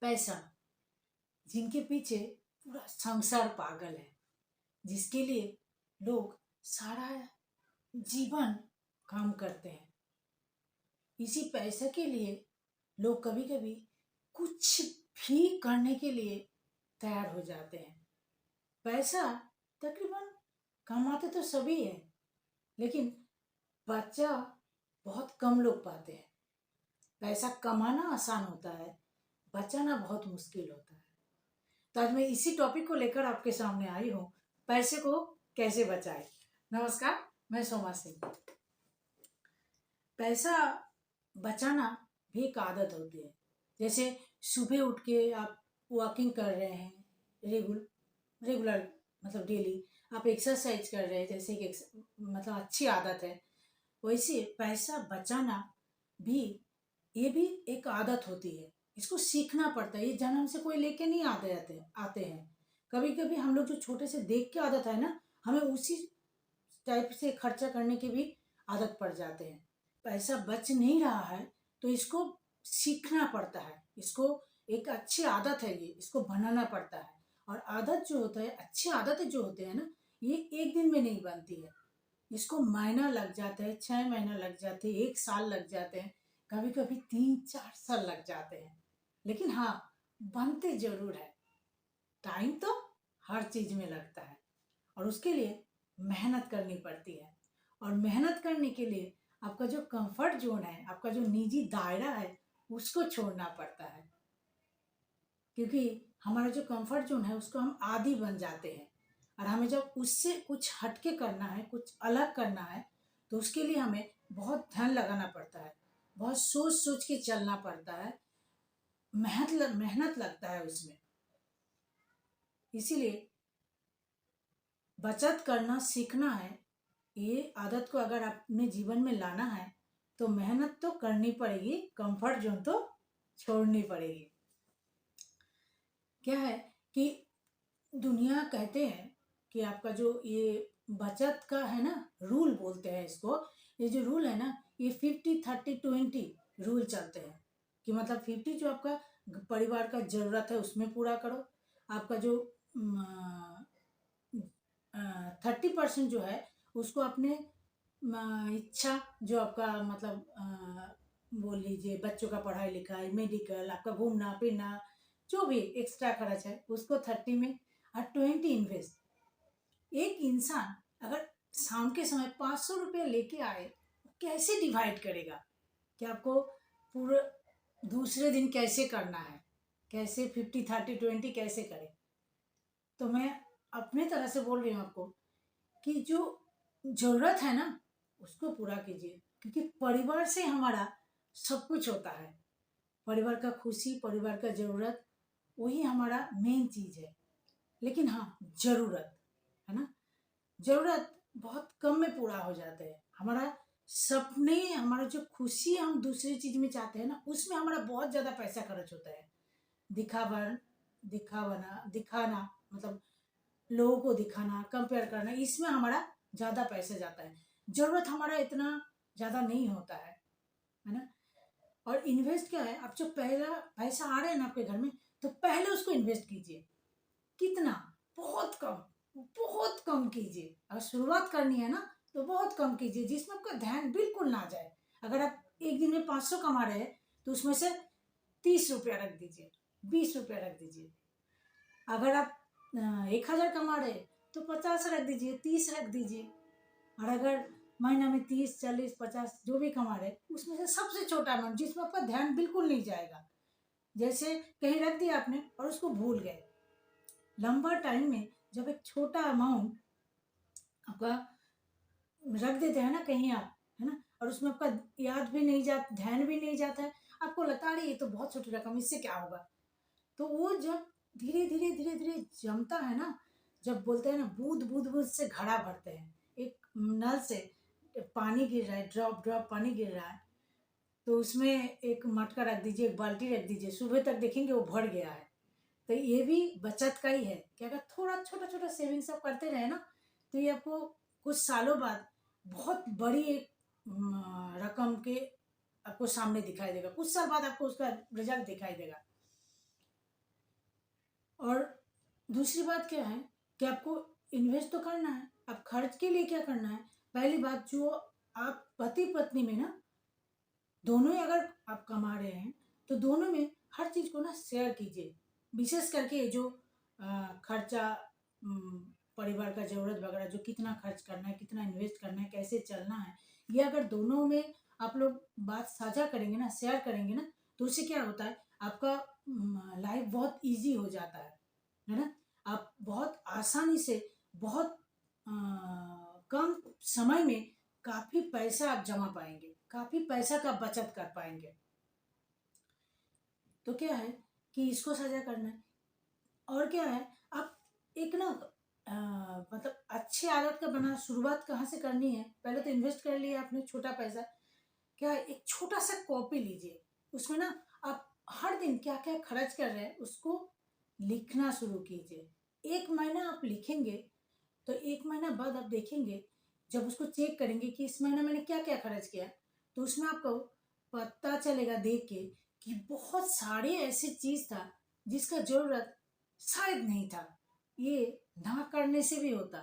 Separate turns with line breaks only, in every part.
पैसा, जिनके पीछे पूरा संसार पागल है, जिसके लिए लोग सारा जीवन काम करते हैं। इसी पैसे के लिए लोग कभी कभी कुछ भी करने के लिए तैयार हो जाते हैं। पैसा तकरीबन कमाते तो सभी हैं, लेकिन बच्चा बहुत कम लोग पाते हैं। पैसा कमाना आसान होता है, बचाना बहुत मुश्किल होता है। तो आज मैं इसी टॉपिक को लेकर आपके सामने आई हूँ, पैसे को कैसे बचाए। नमस्कार, मैं सोमा सिंह। पैसा बचाना भी एक आदत होती है। जैसे सुबह उठ के आप वॉकिंग कर रहे हैं, रेगुलर मतलब डेली आप एक्सरसाइज कर रहे हैं, जैसे कि मतलब अच्छी आदत है। वैसे पैसा बचाना भी, ये भी एक आदत होती है। इसको सीखना पड़ता है, ये जन्म से कोई लेके नहीं आते हैं। कभी कभी हम लोग जो छोटे से देख के आदत है ना, हमें उसी टाइप से खर्चा करने की भी आदत पड़ जाते हैं। पैसा बच नहीं रहा है तो इसको सीखना पड़ता है। इसको एक अच्छी आदत है, ये इसको बनाना पड़ता है। और आदत जो होता है, अच्छी आदतें जो होते हैं ना, ये एक दिन में नहीं बनती है। इसको महीना लग जाता है, 6 महीना लग जाते हैं, 1 साल लग जाते हैं, कभी कभी 3-4 साल लग जाते हैं। लेकिन हाँ, बनते जरूर है। टाइम तो हर चीज में लगता है और उसके लिए मेहनत करनी पड़ती है। और मेहनत करने के लिए आपका जो कंफर्ट जोन है, आपका जो निजी दायरा है, उसको छोड़ना पड़ता है। क्योंकि हमारा जो कंफर्ट जोन है उसको हम आदी बन जाते हैं। और हमें जब उससे कुछ हटके करना है, कुछ अलग करना है, तो उसके लिए हमें बहुत ध्यान लगाना पड़ता है, बहुत सोच सोच के चलना पड़ता है, मेहनत लगता है उसमें। इसीलिए बचत करना सीखना है। ये आदत को अगर अपने जीवन में लाना है तो मेहनत तो करनी पड़ेगी, कंफर्ट जोन तो छोड़नी पड़ेगी। क्या है कि दुनिया कहते हैं कि आपका जो ये बचत का है ना, रूल बोलते हैं इसको। ये जो रूल है ना, ये 50-30-20 रूल चलते हैं। कि मतलब 50 जो आपका परिवार का जरूरत है उसमें पूरा करो, आपका जो 30% जो है उसको अपने इच्छा, जो आपका मतलब बोल लीजिए बच्चों का पढ़ाई लिखाई, मेडिकल, आपका घूमना फिरना, जो भी एक्स्ट्रा खर्च है उसको 30 में, और 20 इन्वेस्ट। एक इंसान अगर शाम के समय 500 रुपया लेके आए, कैसे डिवाइड करेगा कि आपको पूरा दूसरे दिन कैसे करना है, कैसे 50-30-20 कैसे करें। तो मैं अपने तरह से बोल रही हूँ आपको कि जो जरूरत है ना उसको पूरा कीजिए, क्योंकि परिवार से हमारा सब कुछ होता है। परिवार का खुशी, परिवार का जरूरत, वही हमारा मेन चीज है। लेकिन हाँ, जरूरत है ना, जरूरत बहुत कम में पूरा हो जाते हैं। हमारा सपने, हमारा जो खुशी हम दूसरी चीज में चाहते हैं ना, उसमें हमारा बहुत ज्यादा पैसा खर्च होता है। दिखाना मतलब लोगों को दिखाना, कंपेयर करना, इसमें हमारा ज्यादा पैसा जाता है। जरूरत हमारा इतना ज्यादा नहीं होता है ना। और इन्वेस्ट क्या है, आप जो पहला पैसा आ रहा है ना आपके घर में, तो पहले उसको इन्वेस्ट कीजिए। कितना? बहुत कम, बहुत कम कीजिए। अगर शुरुआत करनी है ना तो बहुत कम कीजिए, जिसमें आपका ध्यान बिल्कुल ना जाए। अगर आप एक दिन में 500 कमा रहे हैं तो उसमें से 30 रुपया रख दीजिए, 20 रुपया रख दीजिए। अगर आप 1,000 कमा रहे तो 50 रख दीजिए, 30 रख दीजिए। और अगर महीना में 30, 40, 50 जो भी कमा रहे, उसमें से सबसे छोटा अमाउंट जिसमें आपका ध्यान बिल्कुल नहीं जाएगा। जैसे कहीं रख दिया आपने और उसको भूल गए, लंबा टाइम में जब एक छोटा अमाउंट आपका रख देते हैं ना कहीं आप, है ना, और उसमें आपका याद भी नहीं जाता, ध्यान भी नहीं जाता है, आपको लगता है ये तो बहुत छोटी रकम, इससे क्या होगा। तो वो जब धीरे धीरे धीरे धीरे जमता है ना, जब बोलते हैं ना बूंद बूंद बूंद से घड़ा भरते हैं, एक नल से पानी गिर रहा है, ड्रॉप ड्रॉप पानी गिर रहा है, तो उसमें एक मटका रख दीजिए, एक बाल्टी रख दीजिए, सुबह तक देखेंगे वो भर गया है। तो ये भी बचत का ही है कि अगर थोड़ा छोटा छोटा सेविंग्स आप करते रहे ना, तो ये आपको कुछ सालों बाद बहुत बड़ी एक रकम के आपको सामने दिखाई देगा। कुछ साल बाद आपको उसका रिजल्ट दिखाई देगा। और दूसरी बात क्या है कि आपको इन्वेस्ट तो करना है, अब खर्च के लिए क्या करना है। पहली बात, जो आप पति पत्नी में ना दोनों ही अगर आप कमा रहे हैं तो दोनों में हर चीज़ को ना शेयर कीजिए। विशेष करके ये जो खर्चा, परिवार का ज़रूरत वगैरह, जो कितना खर्च करना है, कितना इन्वेस्ट करना है, कैसे चलना है, ये अगर दोनों में आप लोग बात साझा करेंगे ना, शेयर करेंगे ना, तो उससे क्या होता है, आपका लाइफ बहुत इजी हो जाता है ना। आप बहुत आसानी से, बहुत कम समय में काफ़ी पैसा आप जमा पाएंगे, काफ़ी पैसा का बचत कर पाएंगे। तो क्या है कि इसको साझा करना है। और क्या है, आप एक ना मतलब अच्छी आदत का बना, शुरुआत कहाँ से करनी है, पहले तो इन्वेस्ट कर लिया आपने छोटा पैसा। क्या है, एक छोटा सा कॉपी लीजिए, उसमें ना आप हर दिन क्या क्या खर्च कर रहे हैं उसको लिखना शुरू कीजिए। 1 महीना आप लिखेंगे तो 1 महीना बाद आप देखेंगे, जब उसको चेक करेंगे कि इस महीने मैंने क्या क्या खर्च किया, तो उसमें आपको पता चलेगा देख के कि बहुत सारे ऐसे चीज था जिसका जरूरत शायद नहीं था। ये ना करने से भी होता।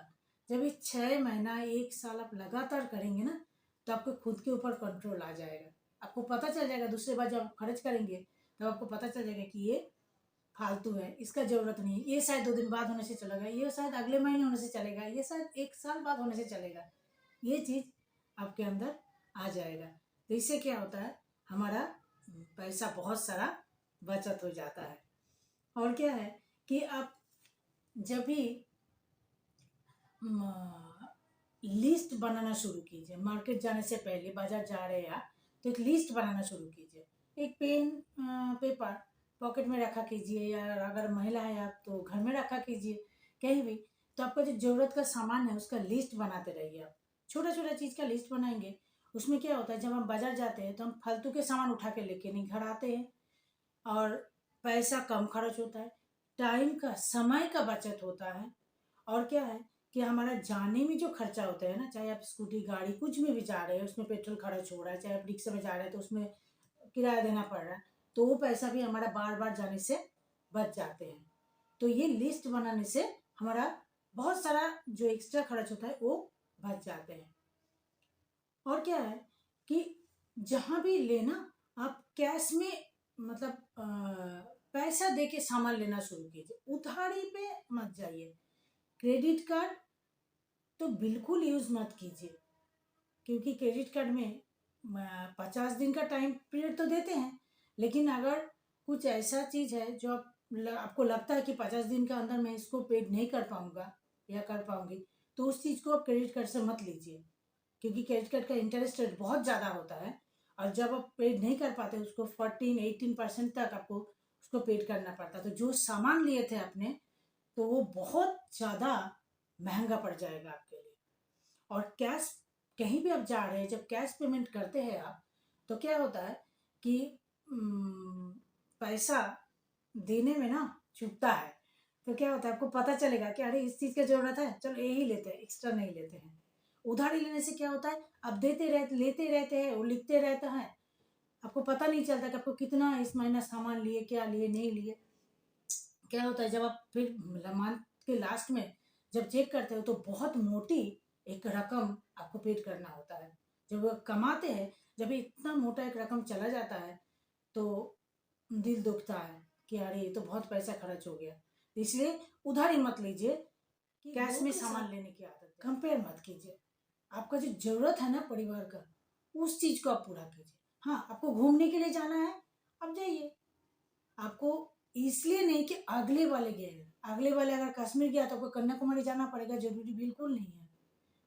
जब ये 6 महीना 1 साल आप लगातार करेंगे ना, तो आपको खुद के ऊपर कंट्रोल आ जाएगा। आपको पता चल जाएगा, दूसरे बार जब आप खर्च करेंगे तब आपको पता चल जाएगा कि ये फालतू है, इसका जरूरत नहीं है, ये शायद 2 दिन बाद होने से चलेगा, ये शायद अगले महीने होने से चलेगा, ये शायद 1 साल बाद होने से चलेगा। ये चीज आपके अंदर आ जाएगा। तो इससे क्या होता है, हमारा पैसा बहुत सारा बचत हो जाता है। और क्या है कि आप जब भी लिस्ट बनाना शुरू कीजिए, मार्केट जाने से पहले, बाजार जा रहे हैं आप, तो एक लिस्ट बनाना शुरू कीजिए। एक पेन, पेपर पॉकेट में रखा कीजिए, या अगर महिला है आप तो घर में रखा कीजिए, कहीं भी। तो आपका जो ज़रूरत का सामान है उसका लिस्ट बनाते रहिए। आप छोटा छोटा चीज़ का लिस्ट बनाएंगे, उसमें क्या होता है, जब हम बाजार जाते हैं तो हम फालतू के सामान उठा के लेके नहीं घर आते हैं, और पैसा कम खर्च होता है, टाइम का, समय का बचत होता है। और क्या है कि हमारा जाने में जो खर्चा होता है ना, चाहे आप स्कूटी, गाड़ी, कुछ में भी जा रहे हैं उसमें पेट्रोल खर्च हो रहा है, चाहे आप रिक्शा में जा रहे हैं तो उसमें किराया देना पड़ रहा है, तो वो पैसा भी हमारा बार बार जाने से बच जाते हैं। तो ये लिस्ट बनाने से हमारा बहुत सारा जो एक्स्ट्रा खर्च होता है वो बच जाते हैं। और क्या है कि जहाँ भी लेना, आप कैश में, मतलब पैसा दे के सामान लेना शुरू कीजिए, उधारी पे मत जाइए। क्रेडिट कार्ड तो बिल्कुल यूज़ मत कीजिए, क्योंकि क्रेडिट कार्ड में 50 दिन का टाइम पीरियड तो देते हैं, लेकिन अगर कुछ ऐसा चीज़ है जो आपको लगता है कि 50 दिन के अंदर मैं इसको पेड नहीं कर पाऊंगा या कर पाऊंगी, तो उस चीज़ को आप क्रेडिट कार्ड से मत लीजिए, क्योंकि क्रेडिट कार्ड का इंटरेस्ट रेट बहुत ज़्यादा होता है। और जब आप पेड नहीं कर पाते उसको 14-18% तक आपको उसको पेड करना पड़ता है। तो जो सामान लिए थे आपने, तो वो बहुत ज़्यादा महंगा पड़ जाएगा आपके लिए। और कैश, कहीं भी आप जा रहे हैं, जब कैश पेमेंट करते हैं आप, तो क्या होता है कि पैसा देने में ना चुभता है। तो क्या होता है, आपको पता चलेगा कि अरे इस चीज़ की ज़रूरत है, चलो यही लेते हैं, एक्स्ट्रा नहीं लेते हैं। उधारी लेने से क्या होता है, आप देते रहते, लेते रहते हैं, वो लिखते रहता है, आपको पता नहीं चलता कि आपको कितना इस महीना सामान लिए, क्या लिए, नहीं लिए। क्या होता है, जब आप फिर मंथ के लास्ट में जब चेक करते हो तो बहुत मोटी एक रकम आपको पेड करना होता है। जब वो कमाते हैं, जब इतना मोटा एक रकम चला जाता है तो दिल दुखता है कि अरे ये तो बहुत पैसा खर्च हो गया। इसलिए उधारी मत लीजिए, कैश में सामान लेने की आदत कंपेयर मत कीजिए। आपका जो जरूरत है ना परिवार का, उस चीज को आप पूरा कीजिए। हाँ, आपको घूमने के लिए जाना है, आप जाइए। आपको इसलिए नहीं कि अगले वाले गए हैं, अगले वाले अगर कश्मीर गया तो आपको कन्याकुमारी जाना पड़ेगा, जरूरी बिल्कुल नहीं है।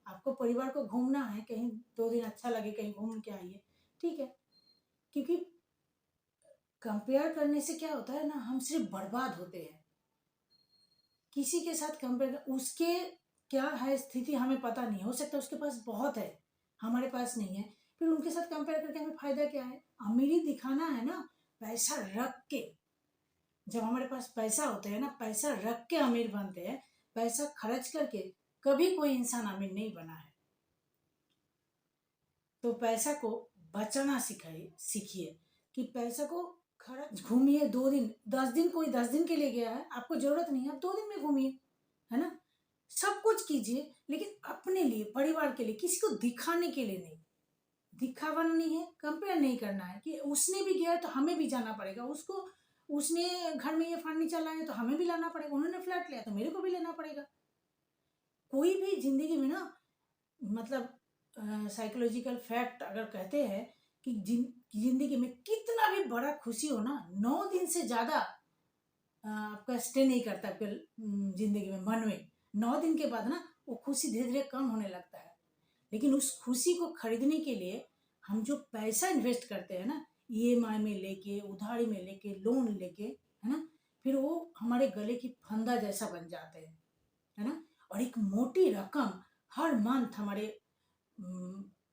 आपको परिवार को घूमना है, कहीं 2 दिन अच्छा लगे, कहीं घूम के आइए, ठीक है। क्योंकि कंपेयर करने से क्या होता है ना, हम सिर्फ बर्बाद होते हैं। किसी के साथ कंपेयर, उसके क्या है स्थिति हमें पता नहीं, हो सकता है उसके पास बहुत है, हमारे पास नहीं है, फिर उनके साथ कंपेयर करके हमें फायदा क्या है। अमीरी दिखाना है ना पैसा रख के। जब हमारे पास पैसा होता है ना, पैसा रख के अमीर बनते हैं, पैसा खर्च करके कभी कोई इंसान अमीर नहीं बना है। तो पैसा को बचाना सिखाइए, सीखिए कि पैसा को खर्च घूमिए 2 दिन 10 दिन, कोई 10 दिन के लिए गया है, आपको जरूरत नहीं है, आप 2 दिन में घूमिए, है ना। सब कुछ कीजिए लेकिन अपने लिए, परिवार के लिए, किसी को दिखाने के लिए नहीं। दिखावा नहीं है, कंपेयर नहीं करना है कि उसने भी गया है तो हमें भी जाना पड़ेगा, उसको उसने घर में ये फर्नीचर लाया है तो हमें भी लाना पड़ेगा, उन्होंने फ्लैट लिया तो मेरे को भी लेना पड़ेगा। कोई भी जिंदगी में ना, मतलब साइकोलॉजिकल फैक्ट अगर कहते हैं कि जिंदगी में कितना भी बड़ा खुशी हो ना, 9 दिन से ज्यादा आपका स्टे नहीं करता आपके जिंदगी में, मन में। 9 दिन के बाद ना वो खुशी धीरे धीरे कम होने लगता है। लेकिन उस खुशी को खरीदने के लिए हम जो पैसा इन्वेस्ट करते हैं ना, ईएमआई में लेके, उधारी में लेके, लोन लेके, है ना, फिर वो हमारे गले की फंदा जैसा बन जाते हैं, है ना। और एक मोटी रकम हर मंथ हमारे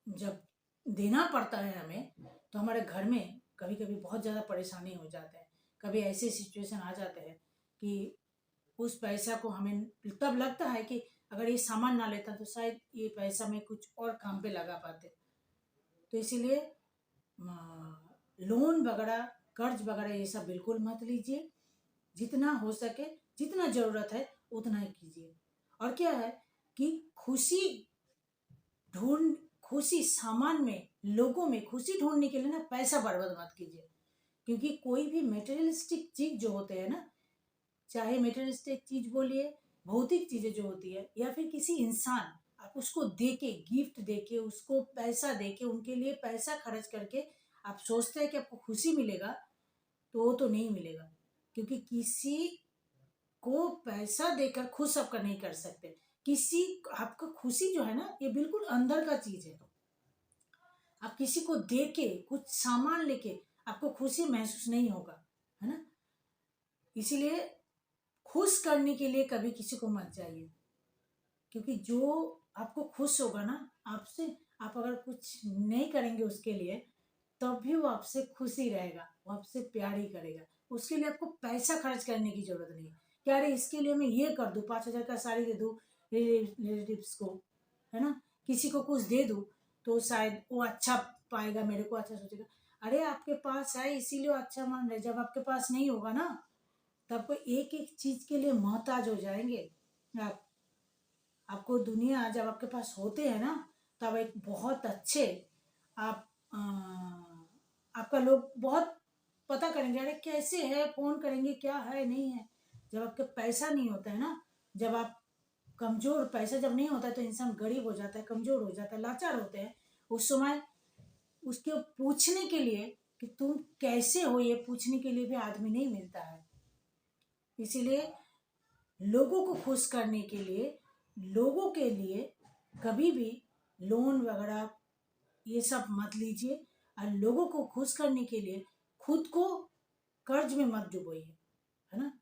जब देना पड़ता है हमें, तो हमारे घर में कभी कभी बहुत ज़्यादा परेशानी हो जाते हैं। कभी ऐसे सिचुएशन आ जाते हैं कि उस पैसा को हमें तब लगता है कि अगर ये सामान ना लेता तो शायद ये पैसा मैं कुछ और काम पे लगा पाते। तो इसीलिए लोन वगैरह, कर्ज वगैरह ये सब बिल्कुल मत लीजिए। जितना हो सके, जितना ज़रूरत है उतना ही कीजिए। और क्या है कि खुशी सामान में, लोगों में खुशी ढूंढने के लिए ना पैसा बर्बाद मत कीजिए। क्योंकि कोई भी मेटेरियलिस्टिक चीज जो होते हैं ना, चाहे मेटेरियलिस्टिक चीज बोलिए, भौतिक चीजें जो होती है, या फिर किसी इंसान, आप उसको देके, गिफ्ट देके, उसको पैसा देके, उनके लिए पैसा खर्च करके आप सोचते हैं कि आपको खुशी मिलेगा, तो वो तो नहीं मिलेगा। क्योंकि किसी को पैसा देकर खुश आपका नहीं कर सकते। किसी आपका खुशी जो है ना, ये बिल्कुल अंदर का चीज है। आप किसी को दे के, कुछ सामान लेके आपको खुशी महसूस नहीं होगा, है ना। इसीलिए खुश करने के लिए कभी किसी को मत जाइए। क्योंकि जो आपको खुश होगा ना आपसे, आप अगर कुछ नहीं करेंगे उसके लिए, तब भी वो आपसे खुशी रहेगा, वो आपसे प्यार ही करेगा। उसके लिए आपको पैसा खर्च करने की जरूरत नहीं कि अरे इसके लिए मैं ये कर दूं, 5,000 का साड़ी दे दूं रिलेटिव्स को, है ना, किसी को कुछ दे दूं तो शायद वो अच्छा पाएगा, मेरे को अच्छा सोचेगा। अरे आपके पास है इसीलिए वो अच्छा मान रहे, जब आपके पास नहीं होगा ना, तब को एक एक चीज के लिए मोहताज हो जाएंगे आप। आपको दुनिया जब आपके पास होते हैं ना, तब एक बहुत अच्छे आप आपका लोग बहुत पता करेंगे, अरे कैसे है, फोन करेंगे क्या है नहीं है। जब आपके पैसा नहीं होता है ना, जब आप कमजोर, पैसा जब नहीं होता है तो इंसान गरीब हो जाता है, कमजोर हो जाता है, लाचार होते हैं। उस समय उसके पूछने के लिए कि तुम कैसे हो, ये पूछने के लिए भी आदमी नहीं मिलता है। इसीलिए लोगों को खुश करने के लिए, लोगों के लिए कभी भी लोन वगैरह ये सब मत लीजिए। और लोगों को खुश करने के लिए खुद को कर्ज में मत डुबोइए, है ना।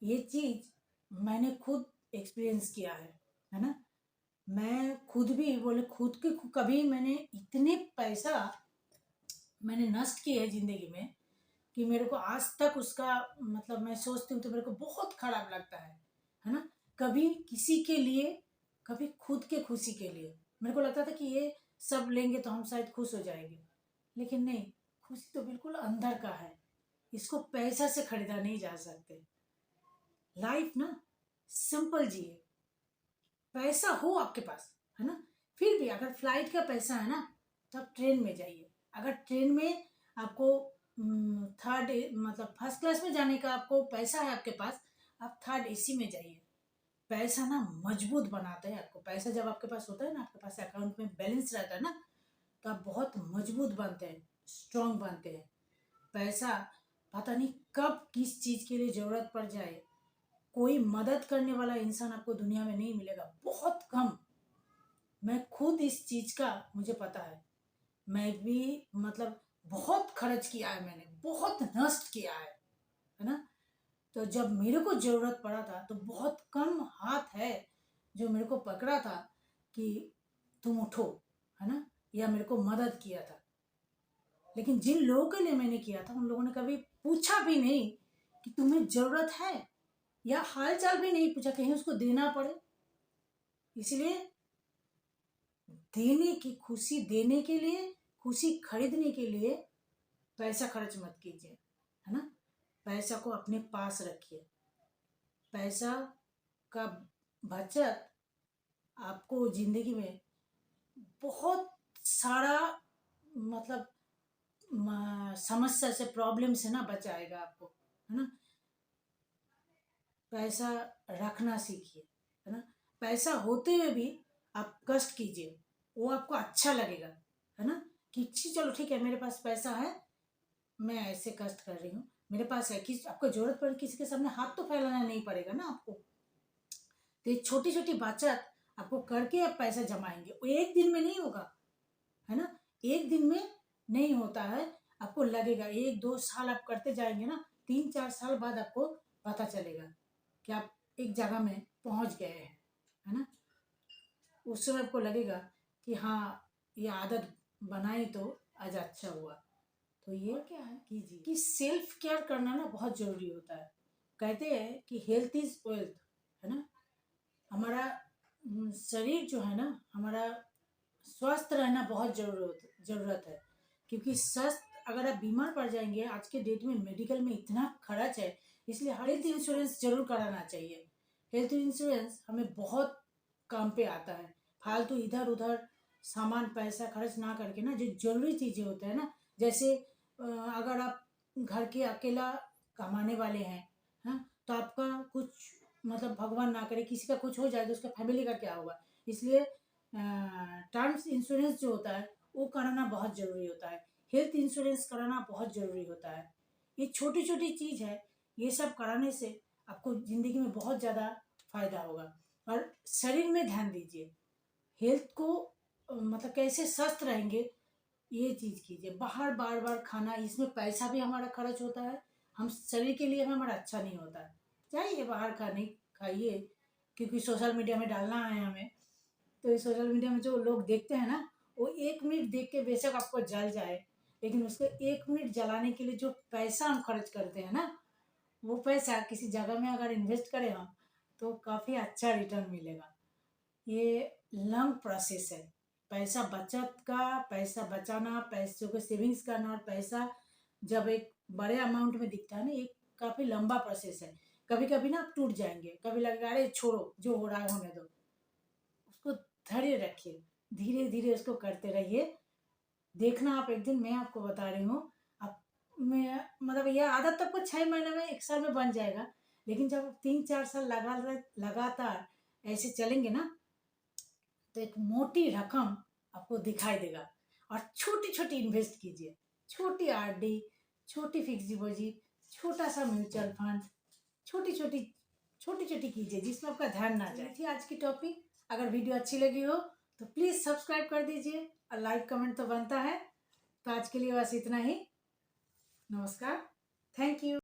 ये चीज मैंने खुद एक्सपीरियंस किया है ना। मैं खुद भी बोले, खुद के कभी मैंने इतने पैसा मैंने नष्ट किए है जिंदगी में कि मेरे को आज तक उसका, मतलब मैं सोचती हूँ तो मेरे को बहुत खराब लगता है ना। कभी किसी के लिए, कभी खुद के खुशी के लिए मेरे को लगता था कि ये सब लेंगे तो हम शायद खुश हो जाएंगे। लेकिन नहीं, खुशी तो बिल्कुल अंदर का है, इसको पैसा से खरीदा नहीं जा सकते। लाइफ ना सिंपल जिए। पैसा हो आपके पास, है ना, फिर भी अगर फ्लाइट का पैसा है ना, तो आप ट्रेन में जाइए। अगर ट्रेन में आपको थर्ड, मतलब फर्स्ट क्लास में जाने का आपको पैसा है आपके पास, आप थर्ड एसी में जाइए। पैसा ना मजबूत बनाता है आपको। पैसा जब आपके पास होता है ना, आपके पास अकाउंट में बैलेंस रहता है ना, तो आप बहुत मजबूत बनते हैं, स्ट्रांग बनते हैं। पैसा पता नहीं कब किस चीज के लिए जरूरत पड़ जाए। कोई मदद करने वाला इंसान आपको दुनिया में नहीं मिलेगा, बहुत कम। मैं खुद इस चीज का मुझे पता है। मैं भी मतलब बहुत खर्च किया है मैंने, बहुत नष्ट किया है ना। तो जब मेरे को जरूरत पड़ा था तो बहुत कम हाथ है जो मेरे को पकड़ा था कि तुम उठो, है ना, या मेरे को मदद किया था। लेकिन जिन लोगों के लिए मैंने किया था, उन लोगों ने कभी पूछा भी नहीं कि तुम्हें जरूरत है, या हाल चाल भी नहीं पूछा, कहीं उसको देना पड़े। इसलिए देने की, खुशी देने के लिए, खुशी खरीदने के लिए पैसा खर्च मत कीजिए। है ना। पैसा को अपने पास रखिए। पैसा का बचत आपको ज़िंदगी में बहुत सारा मतलब समस्या से, प्रॉब्लम से ना बचाएगा आपको, है ना। पैसा रखना सीखिए, है ना। पैसा होते हुए भी आप कष्ट कीजिए, वो आपको अच्छा लगेगा, है ना। कि चलो ठीक है, मेरे पास पैसा है, मैं ऐसे कष्ट कर रही हूँ, मेरे पास है। कि आपको जरूरत पड़े किसी के सामने हाथ तो फैलाना नहीं पड़ेगा ना आपको। तो ये छोटी छोटी बचत आपको करके आप पैसा जमाएंगे, वो एक दिन में नहीं होगा, है ना। एक दिन में नहीं होता है। आपको लगेगा 1-2 साल आप करते जाएंगे ना, 3-4 साल बाद आपको पता चलेगा कि आप एक जगह में पहुंच गए हैं, है ना। उस समय आपको लगेगा कि हाँ, ये आदत बनाई तो आज अच्छा हुआ। तो ये क्या है कीजिए कि सेल्फ केयर करना ना बहुत जरूरी होता है। कहते हैं कि हेल्थ इज वेल्थ, है ना। हमारा शरीर जो है ना, हमारा स्वस्थ रहना बहुत ज़रूरत है। क्योंकि स्वस्थ, अगर आप बीमार पड़ जाएंगे, आज के डेट में मेडिकल में इतना खर्च है, इसलिए हेल्थ इंश्योरेंस जरूर कराना चाहिए। हेल्थ इंश्योरेंस हमें बहुत काम पे आता है। फालतू इधर उधर सामान पैसा खर्च ना करके ना, जो जरूरी चीज़ें होते हैं ना, जैसे अगर आप घर के अकेला कमाने वाले हैं, हाँ, तो आपका कुछ मतलब भगवान ना करे किसी का कुछ हो जाए तो उसका फैमिली का क्या होगा। इसलिए टर्म्स इंश्योरेंस जो होता है वो कराना बहुत ज़रूरी होता है। हेल्थ इंश्योरेंस कराना बहुत ज़रूरी होता है। ये छोटी छोटी चीज़ है, ये सब कराने से आपको ज़िंदगी में बहुत ज़्यादा फायदा होगा। और शरीर में ध्यान दीजिए, हेल्थ को मतलब कैसे स्वस्थ रहेंगे, ये चीज़ कीजिए। बाहर बार बार खाना, इसमें पैसा भी हमारा खर्च होता है, हम शरीर के लिए हमारा अच्छा नहीं होता है। जाइए बाहर खाने खाइए, क्योंकि सोशल मीडिया में डालना है हमें। तो इस सोशल मीडिया में जो लोग देखते हैं ना, वो 1 मिनट देख के बेशक आपको जल जाए, लेकिन उसको 1 मिनट जलाने के लिए जो पैसा हम खर्च करते हैं ना, वो पैसा किसी जगह में अगर इन्वेस्ट करें हम, तो काफ़ी अच्छा रिटर्न मिलेगा। ये लॉन्ग प्रोसेस है। पैसा बचत का, पैसा बचाना, पैसों को सेविंग्स करना, और पैसा जब एक बड़े अमाउंट में दिखता है ना, एक काफ़ी लंबा प्रोसेस है। कभी कभी ना आप टूट जाएंगे, कभी लगेगा अरे छोड़ो, जो हो रहा है होने दो। उसको धैर्य रखिए, धीरे धीरे उसको करते रहिए। देखना आप एक दिन, मैं आपको बता रही हूँ, आप मैं मतलब ये आदत तो आपको 6 महीने में 1 साल में बन जाएगा। लेकिन जब आप 3-4 साल लगातार ऐसे चलेंगे ना, तो एक मोटी रकम आपको दिखाई देगा। और छोटी छोटी इन्वेस्ट कीजिए, छोटी आरडी, छोटी फिक्स डिपॉजिट, छोटा सा म्यूचुअल फंड, छोटी छोटी छोटी छोटी कीजिए जिसमें आपका ध्यान ना जाए। थी आज की टॉपिक। अगर वीडियो अच्छी लगी हो तो प्लीज़ सब्सक्राइब कर दीजिए, और लाइक कमेंट तो बनता है। तो आज के लिए बस इतना ही। नमस्कार, थैंक यू।